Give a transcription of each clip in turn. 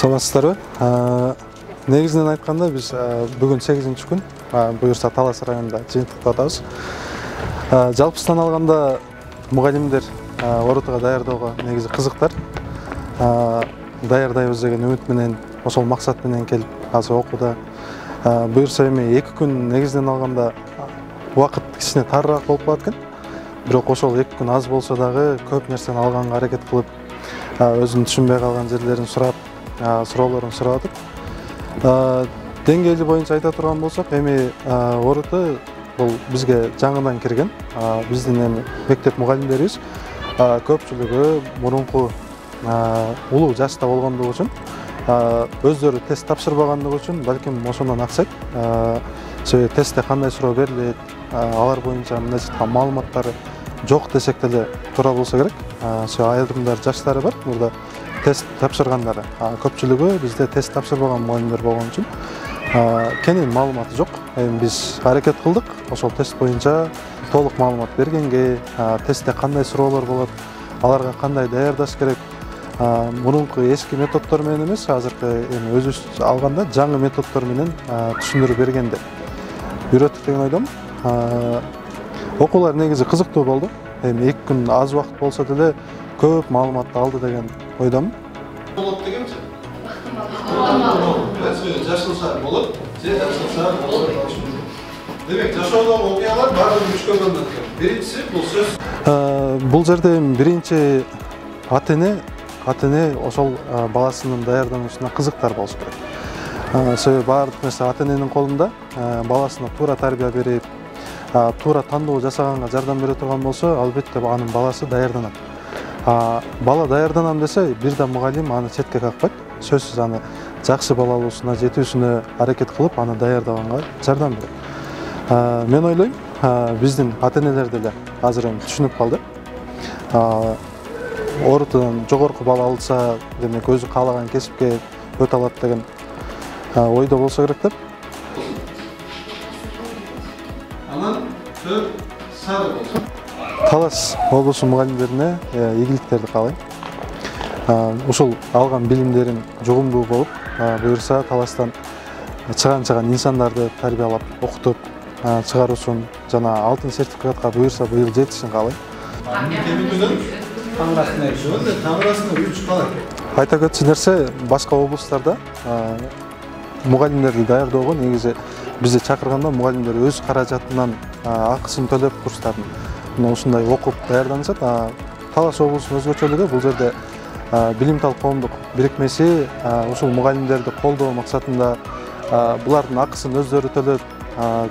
Саламатсыздарбы? Негизинен айтканда биз бүгүн 8-күн буюрса Талас районунда жыйынтыктап атабыз. Жалпысынан алганда мугалимдер орутуга даярдоого негизи кызыктар. Даярдайбыз деген үмүт менен, ошол максат менен келип азыр окууда. Буюрса эми 2 күн негизинен алганда убакыт кичине тарыраак болуп калат экен. Бирок ошол 2 күн аз болсо дагы көп нерсени алганга аракет кылып, өзүнүн түшүнбөй калган жерлерин сурап, суроолорун сурап атып. Деңгээли боюнча айта турган болсок, эми оруту бул бизге жаңыдан кирген. Биздин эми мектеп мугалимдерибиз көпчүлүгү мурунку улуу жашта болгондугу үчүн, өздөрү тест тапшырбагандыгы үчүн, балким ошондон аксайт. Себеби тестте кандай суроо берилет, алар боюнча мындай маалыматтары жок десек деле туура болсо керек. Айрымдар жаштары бар, мурда тест тапшыргандары. Көпчүлүгү бизде тест тапшырбаган мугалимдер болгон үчүн кенен маалыматы жок. Эми биз аракет кылдык, ошол тест боюнча толук маалымат бергенге, тестте кандай суроолор болот, аларга кандай даярдаш керек, мурунку эски методдор менен эмес, азыркы эми өзүбүз алганда жаңы методдор менен түшүндүрүп бергенде үйрөттүк деген ойдомун. Окуулар негизи кызыктуу болду. Эми 2 күн аз убакыт болсо деле көп маалыматты алды деген ойдомун. Болот дегенчи? Жашылса болот, же жашылса болот. Демек, жашоодогу окуялар баардыгы 3 көбөлүнөт экен. Биринчиси бул сөз. Бул жерде биринчи ата-эне ошол баласынын даярданышына кызыктар болуш керек. Себеби баардык нерсе ата-эненин колунда. Баласына туура тарбия берип, туура тандоо жасаганга жардам бере турган болсо, албетте анын баласы даярданат. Бала даярданам десе, бир да мугалим аны четке какпайт. Сөзсүз аны жакшы балалуусуна жетүүсүнө аракет кылып, аны даярдаганга жардам берет. Мен ойлойм, биздин ата-энелер деле азыр эми түшүнүп калды. Орутудан жогорку бала алса, демек өзү каалаган кесипке өтө алат деген ойдо болсо керек деп. Анан сары болсун. Талас облусу мугалимдерине ийгиликтерди каалайм. Ушул алган билимдерин жугумдуу болуп, буюрса Таластан чыган инсандарды тарбиялап, окутуп чыгаруусун жана алтын сертификатка буюрса быйыл жетишин каалайм. Айта кетчү нерсе, башка облустарда мугалимдерди даярдоого негизи бизди чакырганда мугалимдер өз каражатынан акысын төлөп курстарын ушундай окуп даярданышат. Талас облусунун өзгөчөлүгү бул жерде билимтал коомдук бирикмеси ушул мугалимдерди колдоо максатында булардын акысын өздөрү төлөп,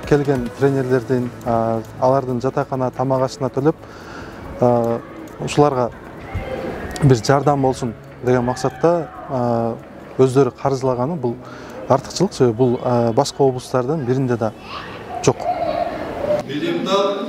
келген тренерлердин, алардын жатакана тамак ашына төлөп, ушуларга бир жардам болсун деген максатта өздөрү карызлаганы бул артыкчылык. Себеби бул башка облустардын биринде да жок. Билимдал